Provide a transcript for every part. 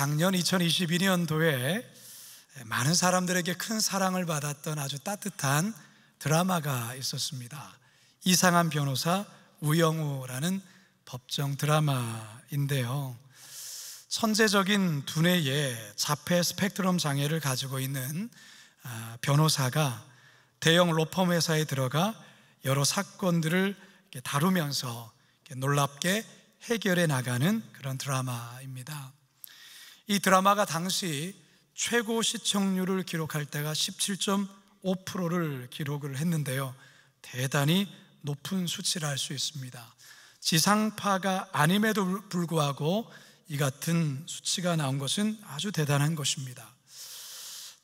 작년 2022년도에 많은 사람들에게 큰 사랑을 받았던 아주 따뜻한 드라마가 있었습니다. 이상한 변호사 우영우라는 법정 드라마인데요, 천재적인 두뇌의 자폐 스펙트럼 장애를 가지고 있는 변호사가 대형 로펌 회사에 들어가 여러 사건들을 다루면서 놀랍게 해결해 나가는 그런 드라마입니다. 이 드라마가 당시 최고 시청률을 기록할 때가 17.5%를 기록을 했는데요, 대단히 높은 수치를 알 수 있습니다. 지상파가 아님에도 불구하고 이 같은 수치가 나온 것은 아주 대단한 것입니다.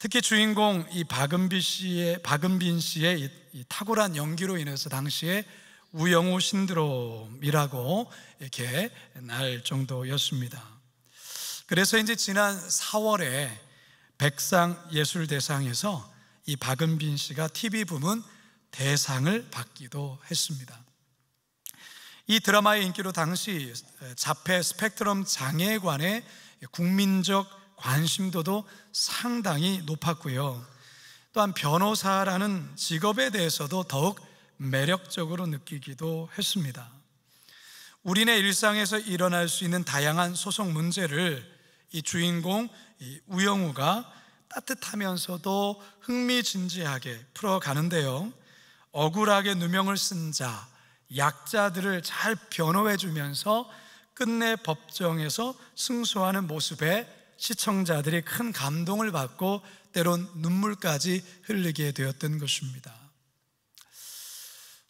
특히 주인공 이 박은빈 씨의 이 탁월한 연기로 인해서 당시에 우영우 신드롬이라고 이렇게 날 정도였습니다. 그래서 이제 지난 4월에 백상예술대상에서 이 박은빈 씨가 TV 부문 대상을 받기도 했습니다. 이 드라마의 인기로 당시 자폐 스펙트럼 장애에 관해 국민적 관심도도 상당히 높았고요, 또한 변호사라는 직업에 대해서도 더욱 매력적으로 느끼기도 했습니다. 우리네 일상에서 일어날 수 있는 다양한 소송 문제를 이 주인공 이 우영우가 따뜻하면서도 흥미진진하게 풀어가는데요, 억울하게 누명을 쓴 자, 약자들을 잘 변호해 주면서 끝내 법정에서 승소하는 모습에 시청자들이 큰 감동을 받고 때론 눈물까지 흘리게 되었던 것입니다.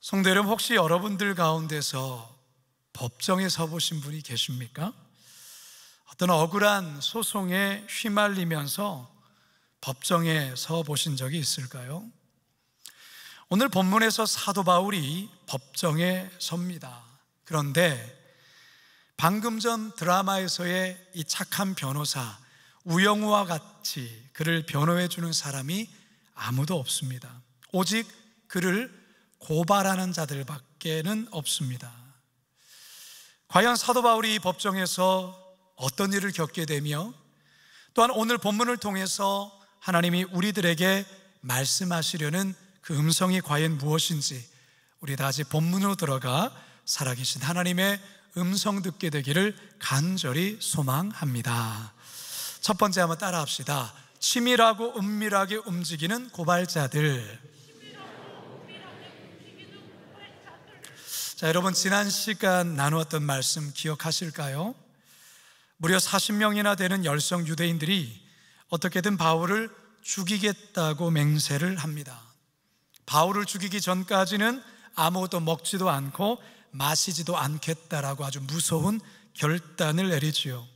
성도 여러분, 혹시 여러분들 가운데서 법정에 서보신 분이 계십니까? 어떤 억울한 소송에 휘말리면서 법정에 서보신 적이 있을까요? 오늘 본문에서 사도 바울이 법정에 섭니다. 그런데 방금 전 드라마에서의 이 착한 변호사 우영우와 같이 그를 변호해 주는 사람이 아무도 없습니다. 오직 그를 고발하는 자들밖에는 없습니다. 과연 사도 바울이 이 법정에서 어떤 일을 겪게 되며, 또한 오늘 본문을 통해서 하나님이 우리들에게 말씀하시려는 그 음성이 과연 무엇인지, 우리 다 같이 본문으로 들어가 살아계신 하나님의 음성 듣게 되기를 간절히 소망합니다. 첫 번째 한번 따라 합시다. 치밀하고 은밀하게 움직이는 고발자들. 자, 여러분, 지난 시간 나누었던 말씀 기억하실까요? 무려 40명이나 되는 열성 유대인들이 어떻게든 바울을 죽이겠다고 맹세를 합니다. 바울을 죽이기 전까지는 아무것도 먹지도 않고 마시지도 않겠다라고 아주 무서운 결단을 내리지요.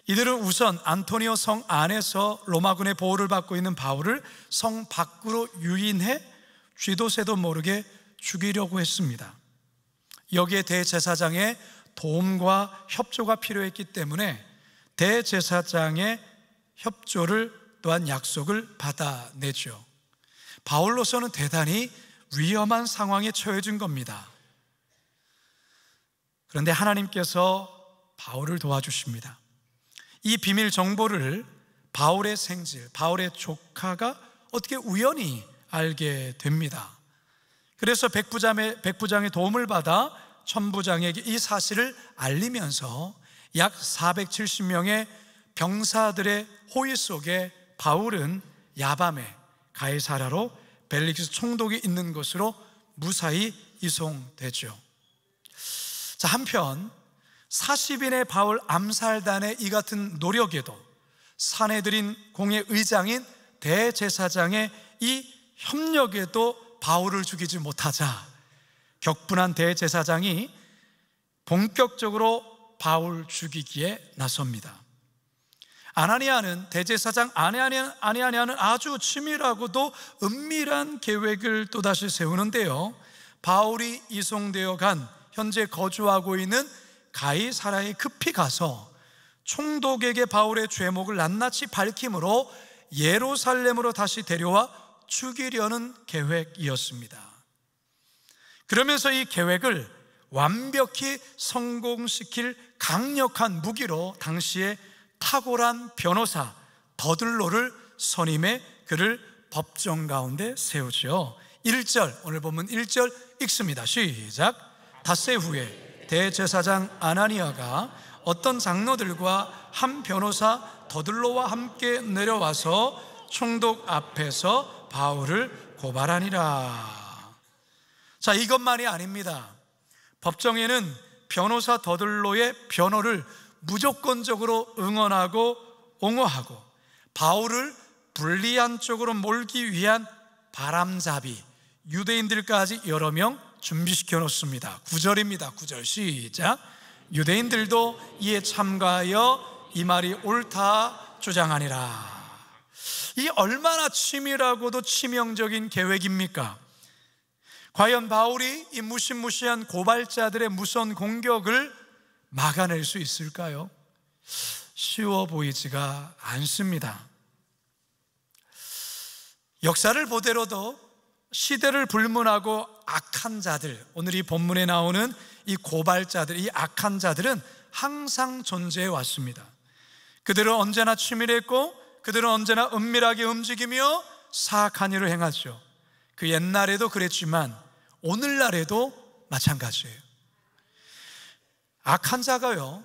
이들은 우선 안토니오 성 안에서 로마군의 보호를 받고 있는 바울을 성 밖으로 유인해 쥐도 새도 모르게 죽이려고 했습니다. 여기에 대제사장의 도움과 협조가 필요했기 때문에 대제사장의 협조를 또한 약속을 받아내죠. 바울로서는 대단히 위험한 상황에 처해진 겁니다. 그런데 하나님께서 바울을 도와주십니다. 이 비밀 정보를 바울의 생질, 바울의 조카가 어떻게 우연히 알게 됩니다. 그래서 백부장의 도움을 받아 천부장에게 이 사실을 알리면서 약 470명의 병사들의 호위 속에 바울은 야밤에 가이사랴로 벨릭스 총독이 있는 곳으로 무사히 이송되죠. 자, 한편 40인의 바울 암살단의 이 같은 노력에도 산헤드린 공회 의장인 대제사장의 이 협력에도 바울을 죽이지 못하자 격분한 대제사장이 본격적으로 바울 죽이기에 나섭니다. 대제사장 아나니아는 아주 치밀하고도 은밀한 계획을 또다시 세우는데요, 바울이 이송되어 간 현재 거주하고 있는 가이사랴에 급히 가서 총독에게 바울의 죄목을 낱낱이 밝힘으로 예루살렘으로 다시 데려와 죽이려는 계획이었습니다. 그러면서 이 계획을 완벽히 성공시킬 강력한 무기로 당시에 탁월한 변호사 더들로를 선임해 그를 법정 가운데 세우죠. 1절, 오늘 본문 1절 읽습니다. 시작. 닷새 후에 대제사장 아나니아가 어떤 장로들과 한 변호사 더들로와 함께 내려와서 총독 앞에서 바울을 고발하니라. 자, 이것만이 아닙니다. 법정에는 변호사 더들로의 변호를 무조건적으로 응원하고 옹호하고 바울을 불리한 쪽으로 몰기 위한 바람잡이 유대인들까지 여러 명 준비시켜 놓습니다. 9절입니다. 9절 시작. 유대인들도 이에 참가하여 이 말이 옳다 주장하니라. 이 얼마나 치밀하고도 치명적인 계획입니까? 과연 바울이 이 무시무시한 고발자들의 무서운 공격을 막아낼 수 있을까요? 쉬워 보이지가 않습니다. 역사를 보더라도 시대를 불문하고 악한 자들, 오늘 이 본문에 나오는 이 고발자들, 이 악한 자들은 항상 존재해 왔습니다. 그들은 언제나 치밀했고 그들은 언제나 은밀하게 움직이며 사악한 일을 행하죠. 그 옛날에도 그랬지만 오늘날에도 마찬가지예요. 악한 자가요,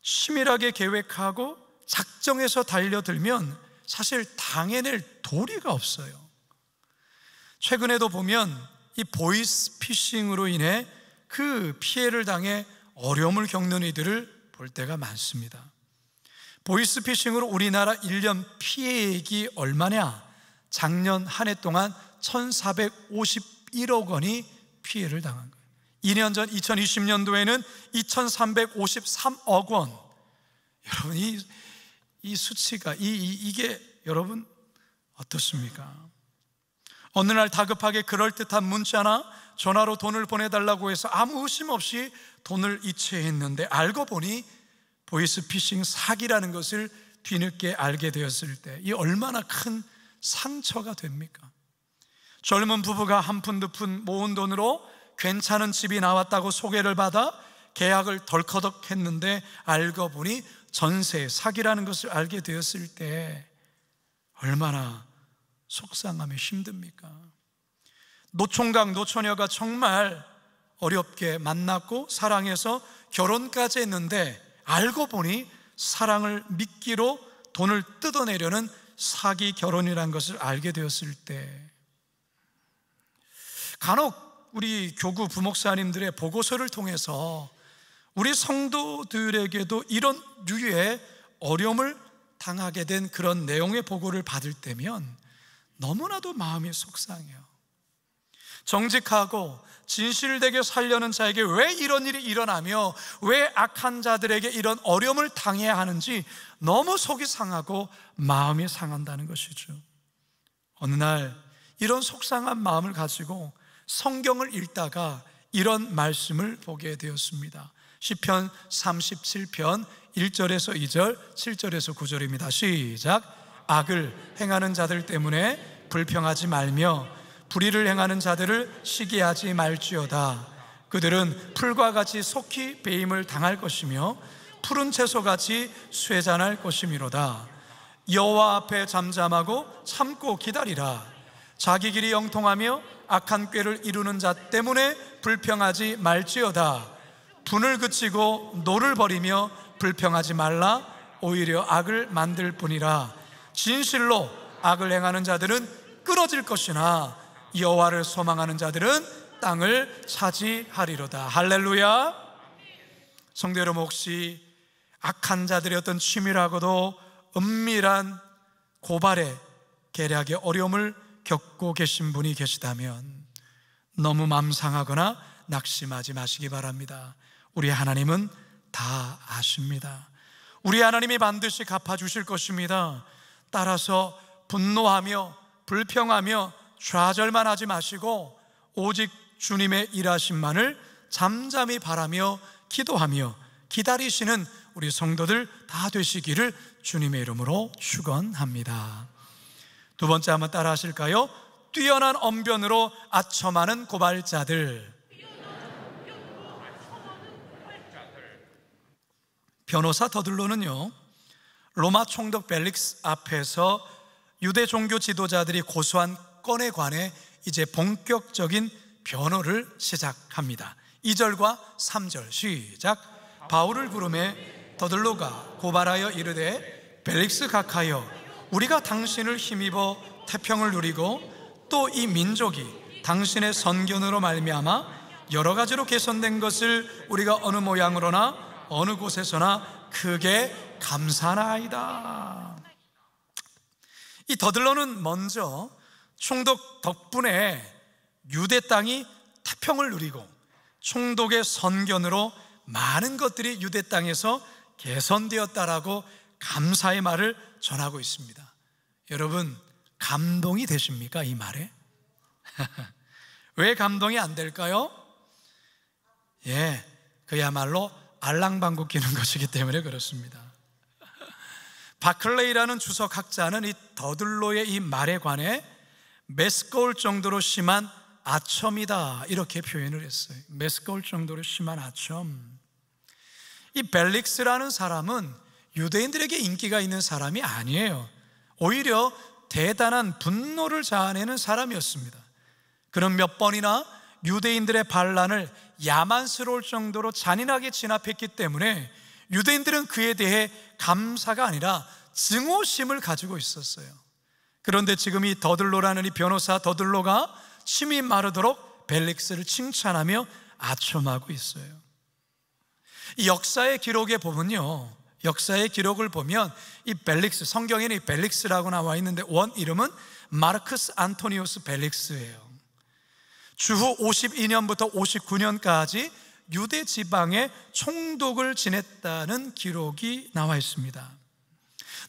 치밀하게 계획하고 작정해서 달려들면 사실 당해낼 도리가 없어요. 최근에도 보면 이 보이스피싱으로 인해 그 피해를 당해 어려움을 겪는 이들을 볼 때가 많습니다. 보이스피싱으로 우리나라 1년 피해액이 얼마냐? 작년 한 해 동안 1,451억 원이 피해를 당한 거예요. 2년 전 2020년도에는 2,353억 원. 여러분, 이 수치가 이게 여러분 어떻습니까? 어느 날 다급하게 그럴듯한 문자나 전화로 돈을 보내달라고 해서 아무 의심 없이 돈을 이체했는데 알고 보니 보이스피싱 사기라는 것을 뒤늦게 알게 되었을 때 이 얼마나 큰 상처가 됩니까? 젊은 부부가 한 푼 두 푼 모은 돈으로 괜찮은 집이 나왔다고 소개를 받아 계약을 덜커덕 했는데 알고 보니 전세 사기라는 것을 알게 되었을 때 얼마나 속상하며 힘듭니까? 노총각 노처녀가 정말 어렵게 만났고 사랑해서 결혼까지 했는데 알고 보니 사랑을 미끼로 돈을 뜯어내려는 사기 결혼이라는 것을 알게 되었을 때 간혹 우리 교구 부목사님들의 보고서를 통해서 우리 성도들에게도 이런 류의 어려움을 당하게 된 그런 내용의 보고를 받을 때면 너무나도 마음이 속상해요. 정직하고 진실되게 살려는 자에게 왜 이런 일이 일어나며 왜 악한 자들에게 이런 어려움을 당해야 하는지 너무 속이 상하고 마음이 상한다는 것이죠. 어느 날 이런 속상한 마음을 가지고 성경을 읽다가 이런 말씀을 보게 되었습니다. 시편 37편 1절에서 2절, 7절에서 9절입니다. 시작. 악을 행하는 자들 때문에 불평하지 말며 불의를 행하는 자들을 시기하지 말지어다. 그들은 풀과 같이 속히 배임을 당할 것이며 푸른 채소같이 쇠잔할 것이미로다. 여호와 앞에 잠잠하고 참고 기다리라. 자기 길이 영통하며 악한 꾀를 이루는 자 때문에 불평하지 말지어다. 분을 그치고 노를 버리며 불평하지 말라. 오히려 악을 만들 뿐이라. 진실로 악을 행하는 자들은 끊어질 것이나 여호와를 소망하는 자들은 땅을 차지하리로다. 할렐루야. 성도 여러분, 혹시 악한 자들의 어떤 치밀하고도 은밀한 고발에 계략의 어려움을 겪고 계신 분이 계시다면 너무 마음 상하거나 낙심하지 마시기 바랍니다. 우리 하나님은 다 아십니다. 우리 하나님이 반드시 갚아주실 것입니다. 따라서 분노하며 불평하며 좌절만 하지 마시고 오직 주님의 일하심만을 잠잠히 바라며 기도하며 기다리시는 우리 성도들 다 되시기를 주님의 이름으로 축원합니다. 두 번째 한번 따라 하실까요? 뛰어난 언변으로 아첨하는 고발자들. 변호사 더들로는요, 로마 총독 벨릭스 앞에서 유대 종교 지도자들이 고소한 건에 관해 이제 본격적인 변호를 시작합니다. 2절과 3절 시작. 바울을 부르매 더들로가 고발하여 이르되 벨릭스 각하여 우리가 당신을 힘입어 태평을 누리고 또 이 민족이 당신의 선견으로 말미암아 여러 가지로 개선된 것을 우리가 어느 모양으로나 어느 곳에서나 크게 감사하나이다. 이 더들로는 먼저 총독 덕분에 유대 땅이 태평을 누리고 총독의 선견으로 많은 것들이 유대 땅에서 개선되었다라고 감사의 말을 전하고 있습니다. 여러분, 감동이 되십니까? 이 말에? 왜 감동이 안 될까요? 그야말로 알랑방구 끼는 것이기 때문에 그렇습니다. 바클레이라는 주석학자는 이 더들로의 이 말에 관해 메스꺼울 정도로 심한 아첨이다 이렇게 표현을 했어요. 메스꺼울 정도로 심한 아첨. 이 벨릭스라는 사람은 유대인들에게 인기가 있는 사람이 아니에요. 오히려 대단한 분노를 자아내는 사람이었습니다. 그는 몇 번이나 유대인들의 반란을 야만스러울 정도로 잔인하게 진압했기 때문에 유대인들은 그에 대해 감사가 아니라 증오심을 가지고 있었어요. 그런데 지금 이 더들로라는 이 변호사 더들로가 침이 마르도록 벨릭스를 칭찬하며 아첨하고 있어요. 이 역사의 기록에 보면요, 역사의 기록을 보면 이 벨릭스, 성경에는 이 벨릭스라고 나와 있는데 원 이름은 마르크스 안토니우스 벨릭스예요. 주후 52년부터 59년까지 유대 지방에 총독을 지냈다는 기록이 나와 있습니다.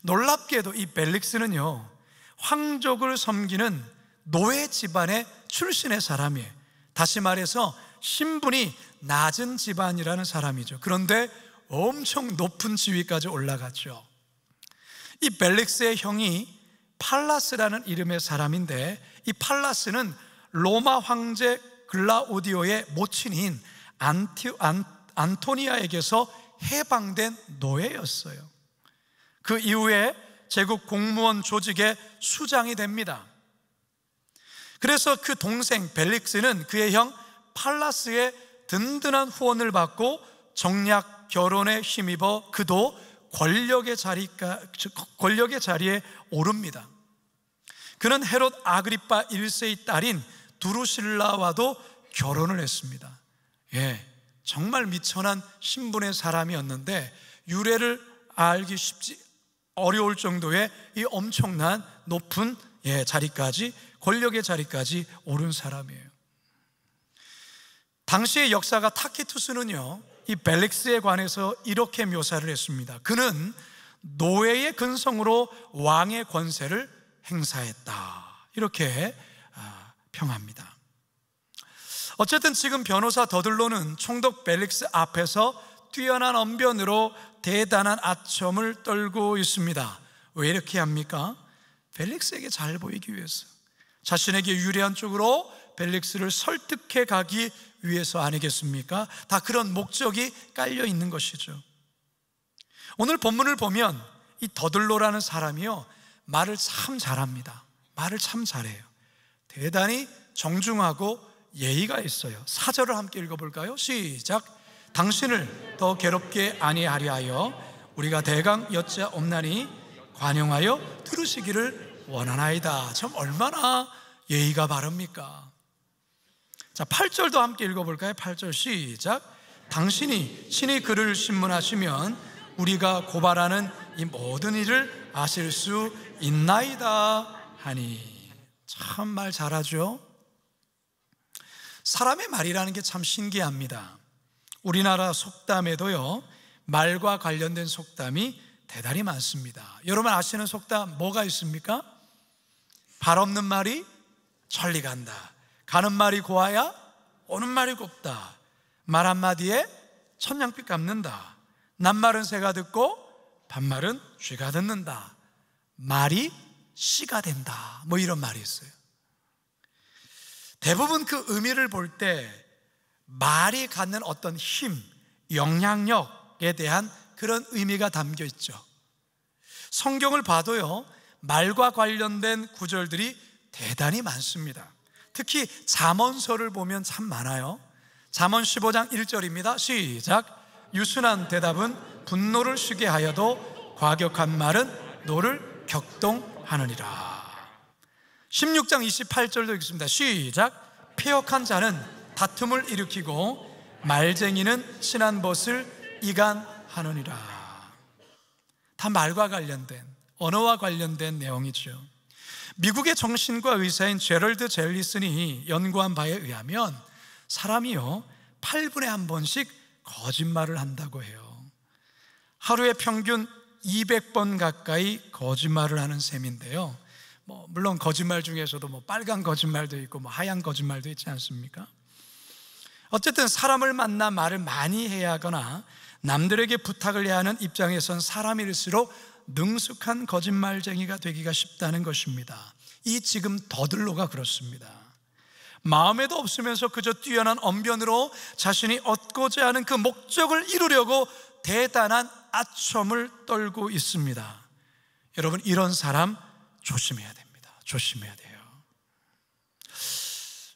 놀랍게도 이 벨릭스는요, 황족을 섬기는 노예 집안의 출신의 사람이에요. 다시 말해서 신분이 낮은 집안이라는 사람이죠. 그런데 엄청 높은 지위까지 올라갔죠. 이 벨릭스의 형이 팔라스라는 이름의 사람인데, 이 팔라스는 로마 황제 글라우디오의 모친인 안토니아에게서 해방된 노예였어요. 그 이후에 제국 공무원 조직의 수장이 됩니다. 그래서 그 동생 벨릭스는 그의 형 팔라스의 든든한 후원을 받고 정략 결혼에 힘입어 그도 권력의 자리에 오릅니다. 그는 헤롯 아그리파 1세의 딸인 두루실라와도 결혼을 했습니다. 정말 미천한 신분의 사람이었는데 유래를 알기 쉽지 어려울 정도의 이 엄청난 높은 자리까지, 권력의 자리까지 오른 사람이에요. 당시의 역사가 타키투스는요, 이 벨릭스에 관해서 이렇게 묘사를 했습니다. 그는 노예의 근성으로 왕의 권세를 행사했다, 이렇게 평합니다. 어쨌든 지금 변호사 더들로는 총독 벨릭스 앞에서 뛰어난 언변으로 대단한 아첨을 떨고 있습니다. 왜 이렇게 합니까? 벨릭스에게 잘 보이기 위해서, 자신에게 유리한 쪽으로 벨릭스를 설득해 가기 위해서 아니겠습니까? 다 그런 목적이 깔려 있는 것이죠. 오늘 본문을 보면 이 더들로라는 사람이요, 말을 참 잘합니다. 말을 참 잘해요. 대단히 정중하고 예의가 있어요. 4절을 함께 읽어볼까요? 시작. 당신을 더 괴롭게 아니하려 하여 우리가 대강 여짜옵나니 관용하여 들으시기를 원하나이다. 참 얼마나 예의가 바릅니까? 자, 8절도 함께 읽어볼까요? 8절 시작. 당신이 친히 그를 신문하시면 우리가 고발하는 이 모든 일을 아실 수 있나이다 하니. 참 말 잘하죠? 사람의 말이라는 게 참 신기합니다. 우리나라 속담에도요, 말과 관련된 속담이 대단히 많습니다. 여러분 아시는 속담 뭐가 있습니까? 발 없는 말이 천리 간다. 가는 말이 고와야 오는 말이 곱다. 말 한마디에 천냥빚 갚는다. 낱말은 새가 듣고 반말은 쥐가 듣는다. 말이 씨가 된다. 뭐 이런 말이 있어요. 대부분 그 의미를 볼 때 말이 갖는 어떤 힘, 영향력에 대한 그런 의미가 담겨 있죠. 성경을 봐도요, 말과 관련된 구절들이 대단히 많습니다. 특히 잠언서를 보면 참 많아요. 잠언 15장 1절입니다. 시작. 유순한 대답은 분노를 쉬게 하여도 과격한 말은 노를 격동하느니라. 16장 28절도 읽습니다. 시작. 패역한 자는 다툼을 일으키고 말쟁이는 친한 벗을 이간하느니라. 다 말과 관련된, 언어와 관련된 내용이죠. 미국의 정신과 의사인 제럴드 젤리슨이 연구한 바에 의하면 사람이요 8분에 한 번씩 거짓말을 한다고 해요. 하루에 평균 200번 가까이 거짓말을 하는 셈인데요, 물론 거짓말 중에서도 빨간 거짓말도 있고 하얀 거짓말도 있지 않습니까? 어쨌든 사람을 만나 말을 많이 해야 하거나 남들에게 부탁을 해야 하는 입장에선 사람일수록 능숙한 거짓말쟁이가 되기가 쉽다는 것입니다. 이 지금 더들로가 그렇습니다. 마음에도 없으면서 그저 뛰어난 언변으로 자신이 얻고자 하는 그 목적을 이루려고 대단한 아첨을 떨고 있습니다. 여러분, 이런 사람 조심해야 됩니다. 조심해야 돼요.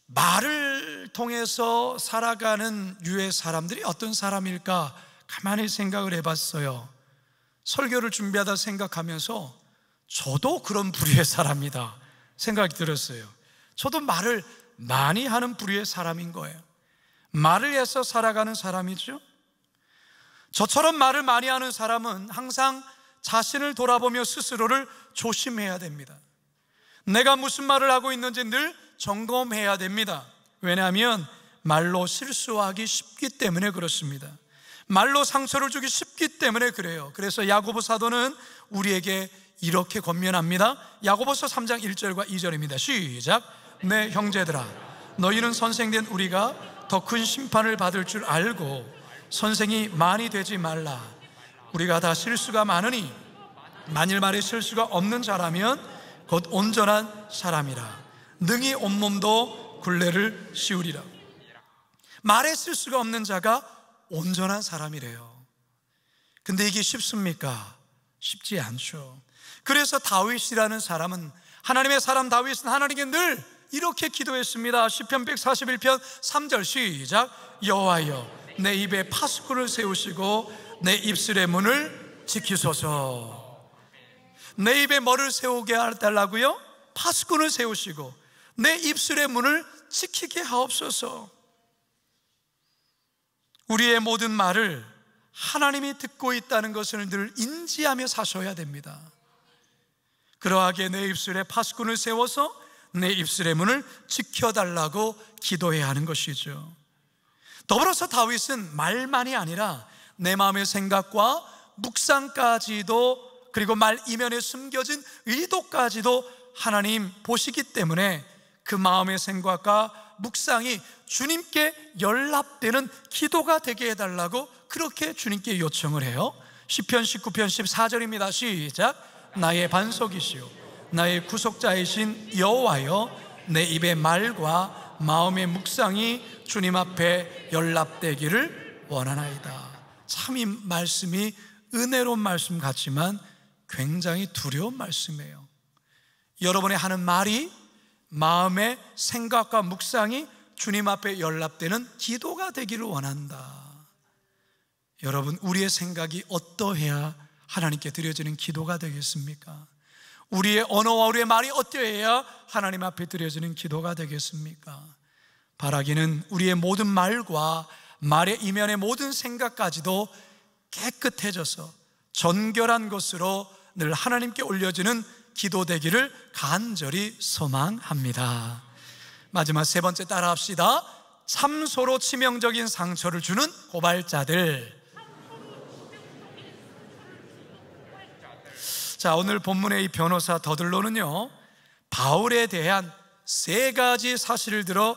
말을 통해서 살아가는 유의 사람들이 어떤 사람일까 가만히 생각을 해봤어요. 설교를 준비하다 생각하면서 저도 그런 부류의 사람이다 생각이 들었어요. 저도 말을 많이 하는 부류의 사람인 거예요. 말을 해서 살아가는 사람이죠. 저처럼 말을 많이 하는 사람은 항상 자신을 돌아보며 스스로를 조심해야 됩니다. 내가 무슨 말을 하고 있는지 늘 점검해야 됩니다. 왜냐하면 말로 실수하기 쉽기 때문에 그렇습니다. 말로 상처를 주기 쉽기 때문에 그래요. 그래서 야고보 사도는 우리에게 이렇게 권면합니다. 야고보서 3장 1절과 2절입니다. 시작. 내 형제들아, 너희는 선생된 우리가 더 큰 심판을 받을 줄 알고 선생이 많이 되지 말라. 우리가 다 실수가 많으니 만일 말에 실수가 없는 자라면 곧 온전한 사람이라. 능히 온몸도 굴레를 씌우리라. 말에 실수가 없는 자가 온전한 사람이래요. 근데 이게 쉽습니까? 쉽지 않죠. 그래서 다윗이라는 사람은, 하나님의 사람 다윗은 하나님께 늘 이렇게 기도했습니다. 시편 141편 3절 시작. 여호와여, 내 입에 파수꾼을 세우시고 내 입술의 문을 지키소서. 내 입에 뭐를 세우게 해달라고요? 파수꾼을 세우시고 내 입술의 문을 지키게 하옵소서. 우리의 모든 말을 하나님이 듣고 있다는 것을 늘 인지하며 사셔야 됩니다. 그러하게 내 입술에 파수꾼을 세워서 내 입술의 문을 지켜달라고 기도해야 하는 것이죠. 더불어서 다윗은 말만이 아니라 내 마음의 생각과 묵상까지도, 그리고 말 이면에 숨겨진 의도까지도 하나님 보시기 때문에 그 마음의 생각과 묵상이 주님께 연락되는 기도가 되게 해달라고 그렇게 주님께 요청을 해요. 시편 19편 14절입니다. 시작. 나의 반석이시오 나의 구속자이신 여호와여, 내 입의 말과 마음의 묵상이 주님 앞에 연락되기를 원하나이다. 참 이 말씀이 은혜로운 말씀 같지만 굉장히 두려운 말씀이에요. 여러분이 하는 말이, 마음의 생각과 묵상이 주님 앞에 연락되는 기도가 되기를 원한다. 여러분, 우리의 생각이 어떠해야 하나님께 드려지는 기도가 되겠습니까? 우리의 언어와 우리의 말이 어떠해야 하나님 앞에 드려지는 기도가 되겠습니까? 바라기는 우리의 모든 말과 말의 이면의 모든 생각까지도 깨끗해져서 정결한 것으로 늘 하나님께 올려지는 기도 되기를 간절히 소망합니다. 마지막 세 번째 따라합시다. 참소로 치명적인 상처를 주는 고발자들. 자, 오늘 본문의 이 변호사 더들로는요, 바울에 대한 세 가지 사실을 들어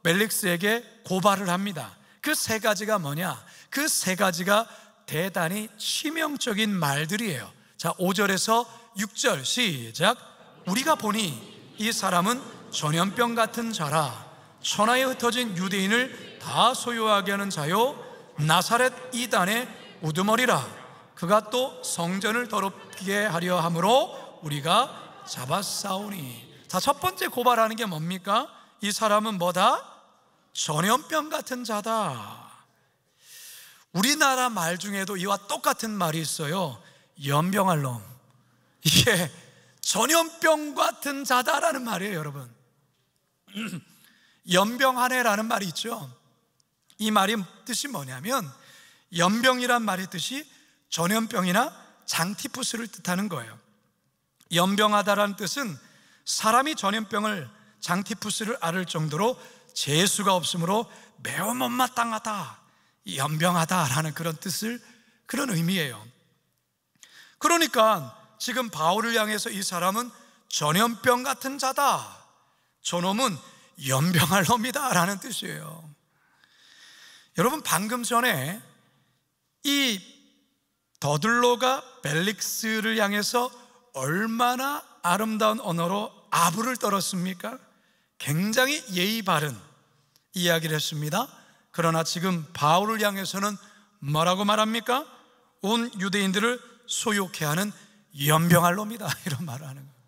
벨릭스에게 고발을 합니다. 그 세 가지가 뭐냐? 그 세 가지가 대단히 치명적인 말들이에요. 자, 5절에서 6절 시작. 우리가 보니 이 사람은 전염병 같은 자라. 천하에 흩어진 유대인을 다 소유하게 하는 자요, 나사렛 이단의 우두머리라. 그가 또 성전을 더럽게 하려 함으로 우리가 잡았사오니. 자, 첫 번째 고발하는 게 뭡니까? 이 사람은 뭐다? 전염병 같은 자다. 우리나라 말 중에도 이와 똑같은 말이 있어요. 연병할 놈. 이게 전염병 같은 자다라는 말이에요, 여러분. 연병하네라는 말이 있죠. 이 말이 뜻이 뭐냐면, 연병이란 말의 뜻이 전염병이나 장티푸스를 뜻하는 거예요. 연병하다라는 뜻은 사람이 전염병을, 장티푸스를 앓을 정도로 재수가 없으므로 매우 못마땅하다, 연병하다라는 그런 뜻을, 그런 의미예요. 그러니까 지금 바울을 향해서 이 사람은 전염병 같은 자다, 저놈은 연병할 놈이다 라는 뜻이에요. 여러분, 방금 전에 이 더들로가 벨릭스를 향해서 얼마나 아름다운 언어로 아부를 떨었습니까? 굉장히 예의 바른 이야기를 했습니다. 그러나 지금 바울을 향해서는 뭐라고 말합니까? 온 유대인들을 소욕해 하는 연병할 놈이다, 이런 말을 하는 거예요.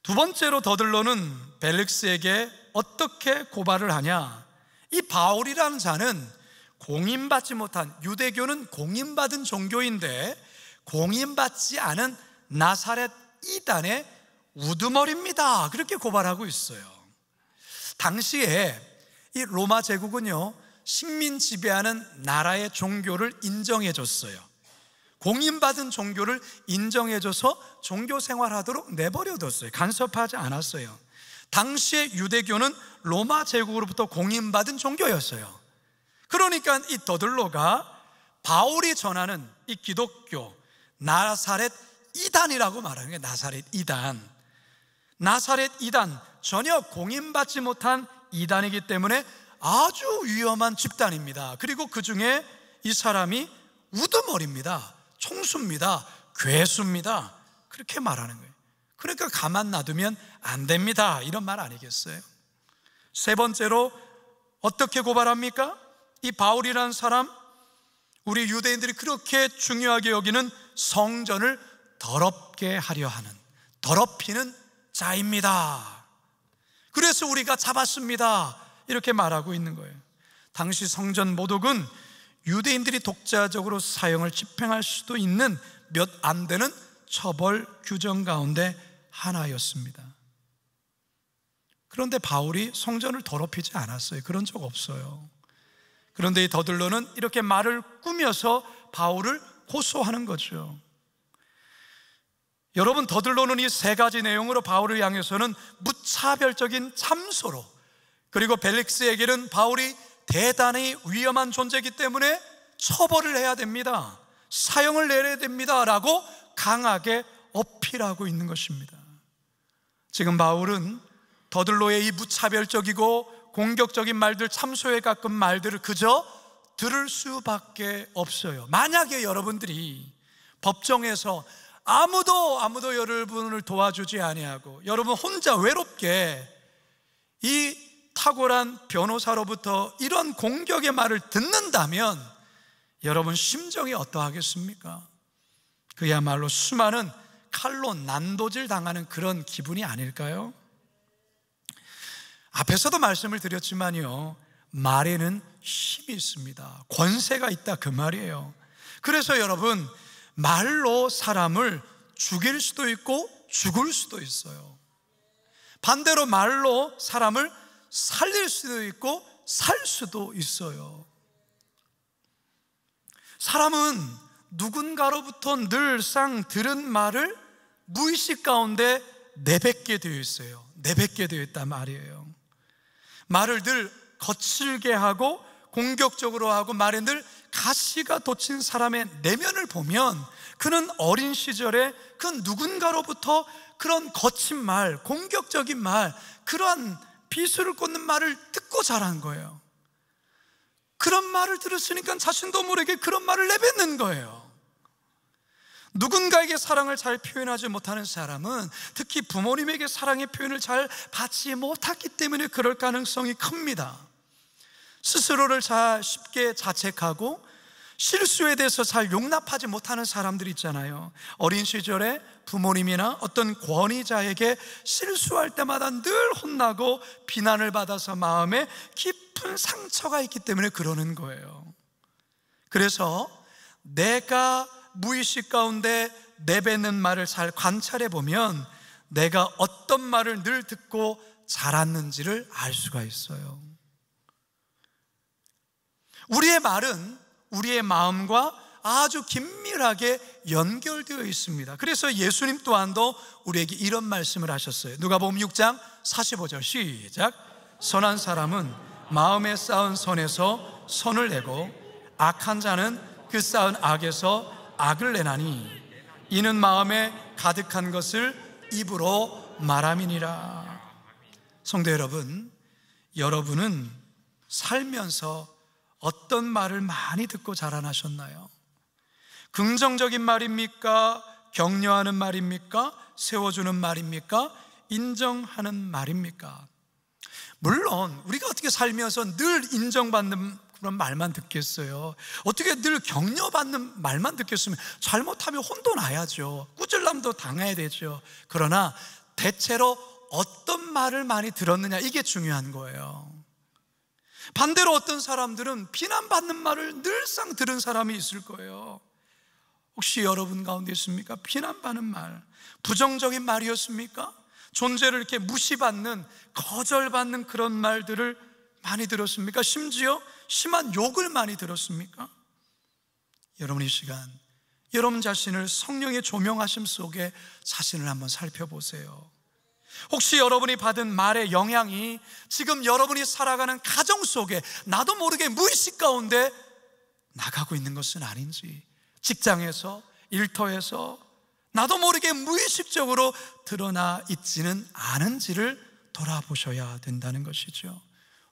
두 번째로 더들로는 벨릭스에게 어떻게 고발을 하냐? 이 바울이라는 자는 공인받지 못한, 유대교는 공인받은 종교인데 공인받지 않은 나사렛 이단의 우두머리입니다, 그렇게 고발하고 있어요. 당시에 이 로마 제국은요, 식민 지배하는 나라의 종교를 인정해줬어요. 공인받은 종교를 인정해줘서 종교 생활하도록 내버려뒀어요. 간섭하지 않았어요. 당시의 유대교는 로마 제국으로부터 공인받은 종교였어요. 그러니까 이 더들로가 바울이 전하는 이 기독교, 나사렛 이단이라고 말하는 게 나사렛 이단. 나사렛 이단, 전혀 공인받지 못한 이단이기 때문에 아주 위험한 집단입니다. 그리고 그 중에 이 사람이 우두머리입니다, 총수입니다, 괴수입니다, 그렇게 말하는 거예요. 그러니까 가만 놔두면 안 됩니다, 이런 말 아니겠어요? 세 번째로 어떻게 고발합니까? 이 바울이라는 사람, 우리 유대인들이 그렇게 중요하게 여기는 성전을 더럽게 하려 하는, 더럽히는 자입니다. 그래서 우리가 잡았습니다, 이렇게 말하고 있는 거예요. 당시 성전 모독은 유대인들이 독자적으로 사형을 집행할 수도 있는 몇 안 되는 처벌 규정 가운데 하나였습니다. 그런데 바울이 성전을 더럽히지 않았어요. 그런 적 없어요. 그런데 이 더들로는 이렇게 말을 꾸며서 바울을 호소하는 거죠. 여러분, 더들로는 이 세 가지 내용으로 바울을 향해서는 무차별적인 참소로, 그리고 벨릭스에게는 바울이 대단히 위험한 존재이기 때문에 처벌을 해야 됩니다, 사형을 내려야 됩니다 라고 강하게 어필하고 있는 것입니다. 지금 바울은 더들로의 이 무차별적이고 공격적인 말들, 참소에 가까운 말들을 그저 들을 수밖에 없어요. 만약에 여러분들이 법정에서 아무도 여러분을 도와주지 아니하고 여러분 혼자 외롭게 이 탁월한 변호사로부터 이런 공격의 말을 듣는다면 여러분 심정이 어떠하겠습니까? 그야말로 수많은 칼로 난도질 당하는 그런 기분이 아닐까요? 앞에서도 말씀을 드렸지만요, 말에는 힘이 있습니다. 권세가 있다, 그 말이에요. 그래서 여러분, 말로 사람을 죽일 수도 있고 죽을 수도 있어요. 반대로 말로 사람을 살릴 수도 있고 살 수도 있어요. 사람은 누군가로부터 늘상 들은 말을 무의식 가운데 내뱉게 되어 있어요. 내뱉게 되어 있단 말이에요. 말을 늘 거칠게 하고 공격적으로 하고 말에 늘 가시가 돋친 사람의 내면을 보면 그는 어린 시절에 그 누군가로부터 그런 거친 말, 공격적인 말, 그러한 비수를 꽂는 말을 듣고 자란 거예요. 그런 말을 들었으니까 자신도 모르게 그런 말을 내뱉는 거예요. 누군가에게 사랑을 잘 표현하지 못하는 사람은 특히 부모님에게 사랑의 표현을 잘 받지 못했기 때문에 그럴 가능성이 큽니다. 스스로를 쉽게 자책하고 실수에 대해서 잘 용납하지 못하는 사람들 있잖아요. 어린 시절에 부모님이나 어떤 권위자에게 실수할 때마다 늘 혼나고 비난을 받아서 마음에 깊은 상처가 있기 때문에 그러는 거예요. 그래서 내가 무의식 가운데 내뱉는 말을 잘 관찰해 보면 내가 어떤 말을 늘 듣고 자랐는지를 알 수가 있어요. 우리의 말은 우리의 마음과 아주 긴밀하게 연결되어 있습니다. 그래서 예수님 또한도 우리에게 이런 말씀을 하셨어요. 누가복음 6장 45절 시작. 선한 사람은 마음에 쌓은 선에서 선을 내고 악한 자는 그 쌓은 악에서 악을 내나니 이는 마음에 가득한 것을 입으로 말함이니라. 성도 여러분, 여러분은 살면서 어떤 말을 많이 듣고 자라나셨나요? 긍정적인 말입니까? 격려하는 말입니까? 세워주는 말입니까? 인정하는 말입니까? 물론 우리가 어떻게 살면서 늘 인정받는 그런 말만 듣겠어요? 어떻게 늘 격려받는 말만 듣겠으면 잘못하면 혼도 나야죠. 꾸질람도 당해야 되죠. 그러나 대체로 어떤 말을 많이 들었느냐, 이게 중요한 거예요. 반대로 어떤 사람들은 비난받는 말을 늘상 들은 사람이 있을 거예요. 혹시 여러분 가운데 있습니까? 비난받는 말, 부정적인 말이었습니까? 존재를 이렇게 무시받는, 거절받는 그런 말들을 많이 들었습니까? 심지어 심한 욕을 많이 들었습니까? 여러분, 이 시간 여러분 자신을 성령의 조명하심 속에 자신을 한번 살펴보세요. 혹시 여러분이 받은 말의 영향이 지금 여러분이 살아가는 가정 속에 나도 모르게 무의식 가운데 나가고 있는 것은 아닌지, 직장에서, 일터에서 나도 모르게 무의식적으로 드러나 있지는 않은지를 돌아보셔야 된다는 것이죠.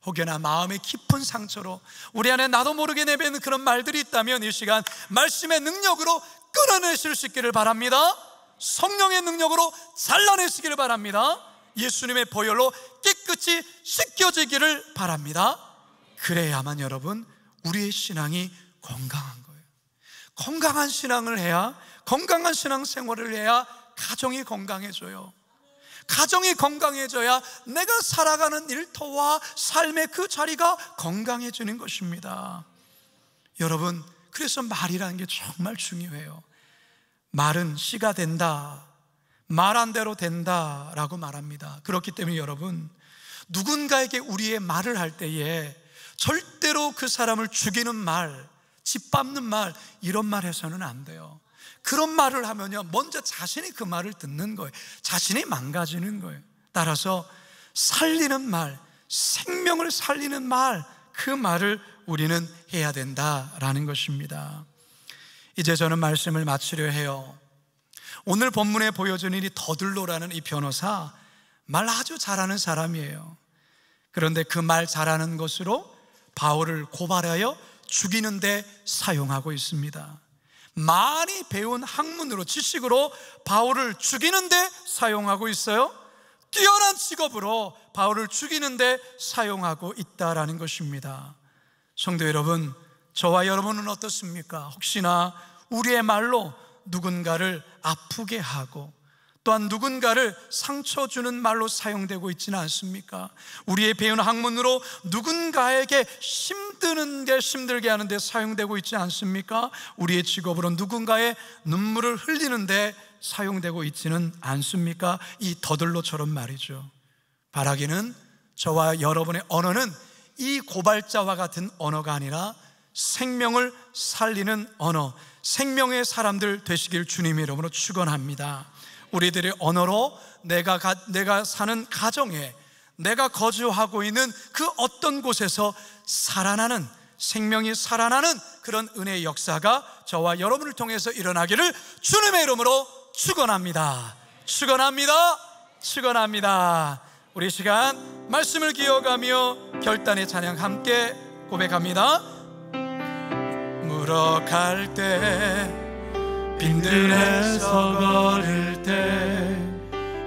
혹여나 마음의 깊은 상처로 우리 안에 나도 모르게 내뱉는 그런 말들이 있다면 이 시간 말씀의 능력으로 끌어내실 수 있기를 바랍니다. 성령의 능력으로 잘라내시기를 바랍니다. 예수님의 보혈로 깨끗이 씻겨지기를 바랍니다. 그래야만 여러분, 우리의 신앙이 건강한 거예요. 건강한 신앙을 해야, 건강한 신앙생활을 해야 가정이 건강해져요. 가정이 건강해져야 내가 살아가는 일터와 삶의 그 자리가 건강해지는 것입니다. 여러분, 그래서 말이라는 게 정말 중요해요. 말은 씨가 된다, 말한 대로 된다라고 말합니다. 그렇기 때문에 여러분, 누군가에게 우리의 말을 할 때에 절대로 그 사람을 죽이는 말, 짓밟는 말, 이런 말 해서는 안 돼요. 그런 말을 하면요, 먼저 자신이 그 말을 듣는 거예요. 자신이 망가지는 거예요. 따라서 살리는 말, 생명을 살리는 말, 그 말을 우리는 해야 된다라는 것입니다. 이제 저는 말씀을 마치려 해요. 오늘 본문에 보여준 일이 더들로라는 이 변호사, 말 아주 잘하는 사람이에요. 그런데 그 말 잘하는 것으로 바울을 고발하여 죽이는 데 사용하고 있습니다. 많이 배운 학문으로, 지식으로 바울을 죽이는 데 사용하고 있어요. 뛰어난 직업으로 바울을 죽이는 데 사용하고 있다라는 것입니다. 성도 여러분, 저와 여러분은 어떻습니까? 혹시나 우리의 말로 누군가를 아프게 하고 또한 누군가를 상처 주는 말로 사용되고 있지는 않습니까? 우리의 배운 학문으로 누군가에게 힘들게 하는 데 사용되고 있지 않습니까? 우리의 직업으로 누군가의 눈물을 흘리는 데 사용되고 있지는 않습니까? 이 더들로처럼 말이죠. 바라기는 저와 여러분의 언어는 이 고발자와 같은 언어가 아니라 생명을 살리는 언어, 생명의 사람들 되시길 주님의 이름으로 축원합니다. 우리들의 언어로 내가 사는 가정에, 내가 거주하고 있는 그 어떤 곳에서 살아나는, 생명이 살아나는 그런 은혜의 역사가 저와 여러분을 통해서 일어나기를 주님의 이름으로 축원합니다. 축원합니다. 축원합니다. 우리 시간 말씀을 기억하며 결단의 찬양 함께 고백합니다. 물어갈 때, 빈들에서 걸을 때,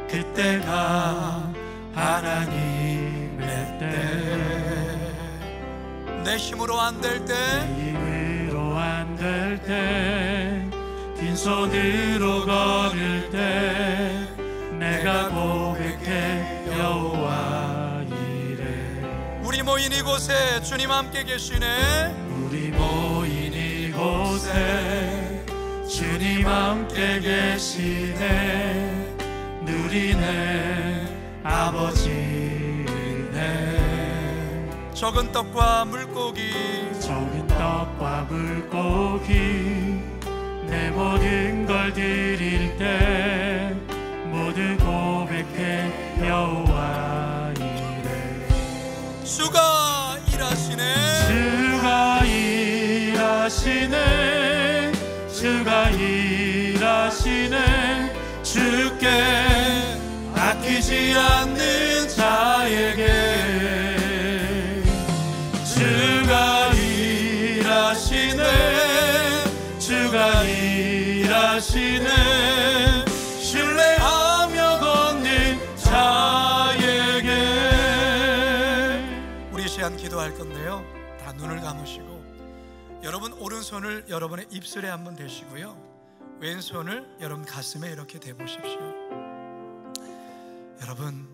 그때가 하나님의 때. 내 힘으로 안 될 때, 될 때 빈손으로 걸을 때 내가 고백해 여호와 이래. 우리 모인 이곳에 주님 함께 계시네. 우리 모인 이곳에 주님 함께 계시네. 누리네 아버지네. 적은 떡과 물고기 적은 떡과 물고기 내 모든 걸 드릴 때 모두 고백해 여호와 이래. 주가 일하시네. 주가 일하시네. 주가 일하시네. 주께 아끼지 않는 자에게 주가 일하시네. 주가 일하시네. 신뢰하며 걷는 자에게. 우리 시간 기도할 건데요, 다 눈을 감으시고 여러분 오른손을 여러분의 입술에 한번 대시고요, 왼손을 여러분 가슴에 이렇게 대보십시오. 여러분,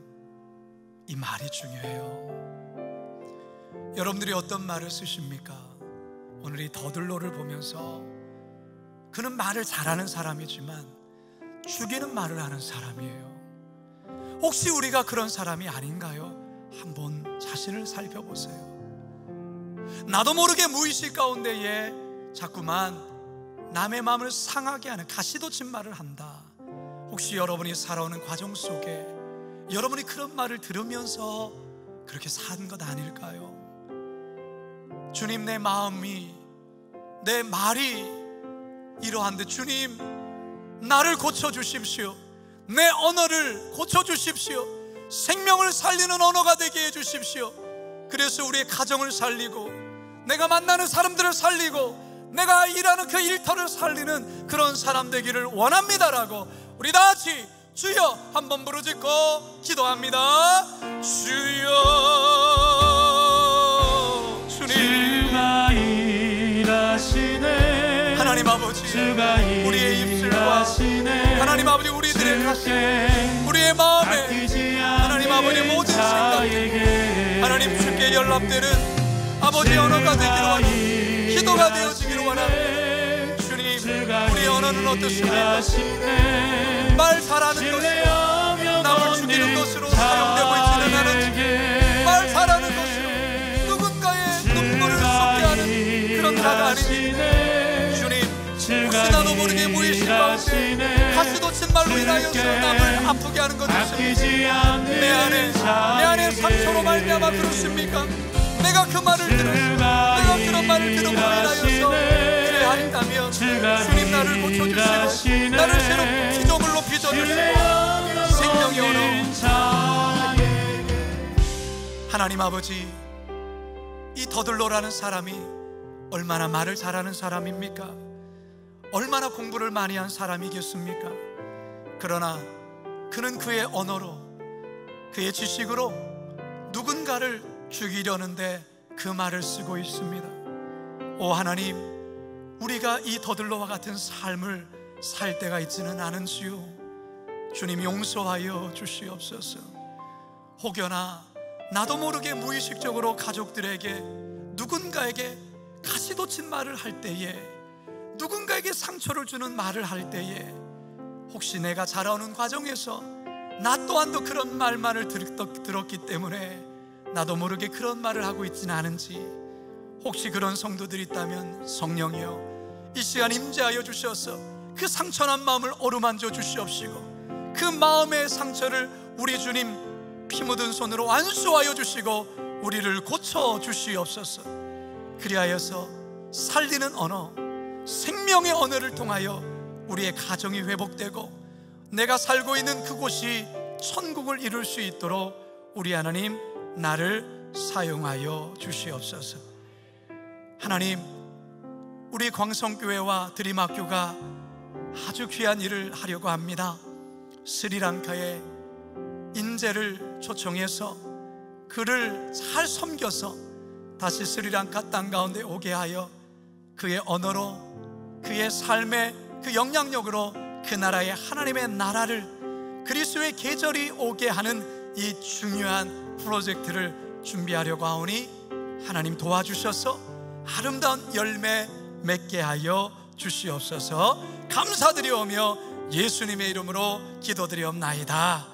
이 말이 중요해요. 여러분들이 어떤 말을 쓰십니까? 오늘 이 더들로를 보면서 그는 말을 잘하는 사람이지만 죽이는 말을 하는 사람이에요. 혹시 우리가 그런 사람이 아닌가요? 한번 자신을 살펴보세요. 나도 모르게 무의식 가운데에 자꾸만 남의 마음을 상하게 하는 가시돋친 말을 한다. 혹시 여러분이 살아오는 과정 속에 여러분이 그런 말을 들으면서 그렇게 산 것 아닐까요? 주님, 내 마음이, 내 말이 이러한데 주님, 나를 고쳐주십시오. 내 언어를 고쳐주십시오. 생명을 살리는 언어가 되게 해주십시오. 그래서 우리의 가정을 살리고 내가 만나는 사람들을 살리고 내가 일하는 그 일터를 살리는 그런 사람 되기를 원합니다라고 우리 다 같이 주여 한번 부르짖고 기도합니다. 주여. 주님, 주가 일하시네. 하나님 아버지, 우리의 입술과 하나님 아버지 우리들의 가슴, 우리의 마음에 하나님 아버지 모든 생각들 하나님 주께 연락되는 아버지 언어가 되기를 원합니다. 기도가 되어지기를 원합니다. 주님, 우리의 언어는 어떻습니까? 말 잘하는 것으로 남을 죽이는 것으로 사용되고 있지는 않은지, 말 잘하는 것으로 누군가의 눈물을 쏟게 하는 그런 자가 아닌지, 주님, 혹시 나도 모르게 무의식 가운데 가시돋친 말로 인하여서 남을 아프게 하는 것 있습니까? 내 안에 상처로 말미암아 그렇습니까? 내가 그 말을 들었어. 내가 그런 말을 들음으로 인하여서 그래 하였다면 주님, 나를 고쳐주시고 나를 새롭게 피조물로 빚어주시고 생명의 언어 하나님 아버지, 이 더들로라는 사람이 얼마나 말을 잘하는 사람입니까? 얼마나 공부를 많이 한 사람이겠습니까? 그러나 그는 그의 언어로, 그의 지식으로 누군가를 죽이려는데 그 말을 쓰고 있습니다. 오 하나님, 우리가 이 더들로와 같은 삶을 살 때가 있지는 않은지요. 주님, 용서하여 주시옵소서. 혹여나 나도 모르게 무의식적으로 가족들에게 누군가에게 가시돋친 말을 할 때에, 누군가에게 상처를 주는 말을 할 때에 혹시 내가 자라오는 과정에서 나 또한도 그런 말만을 들었기 때문에 나도 모르게 그런 말을 하고 있지는 않은지, 혹시 그런 성도들이 있다면 성령이여 이 시간 임재하여 주셔서 그 상처난 마음을 어루만져 주시옵시고 그 마음의 상처를 우리 주님 피 묻은 손으로 완수하여 주시고 우리를 고쳐 주시옵소서. 그리하여서 살리는 언어, 생명의 언어를 통하여 우리의 가정이 회복되고 내가 살고 있는 그곳이 천국을 이룰 수 있도록 우리 하나님 나를 사용하여 주시옵소서. 하나님, 우리 광성교회와 드림학교가 아주 귀한 일을 하려고 합니다. 스리랑카에 인재를 초청해서 그를 잘 섬겨서 다시 스리랑카 땅 가운데 오게 하여 그의 언어로 그의 삶의 그 영향력으로 그 나라의 하나님의 나라를, 그리스도의 계절이 오게 하는 이 중요한 프로젝트를 준비하려고 하오니 하나님 도와주셔서 아름다운 열매 맺게 하여 주시옵소서. 감사드리오며 예수님의 이름으로 기도드리옵나이다.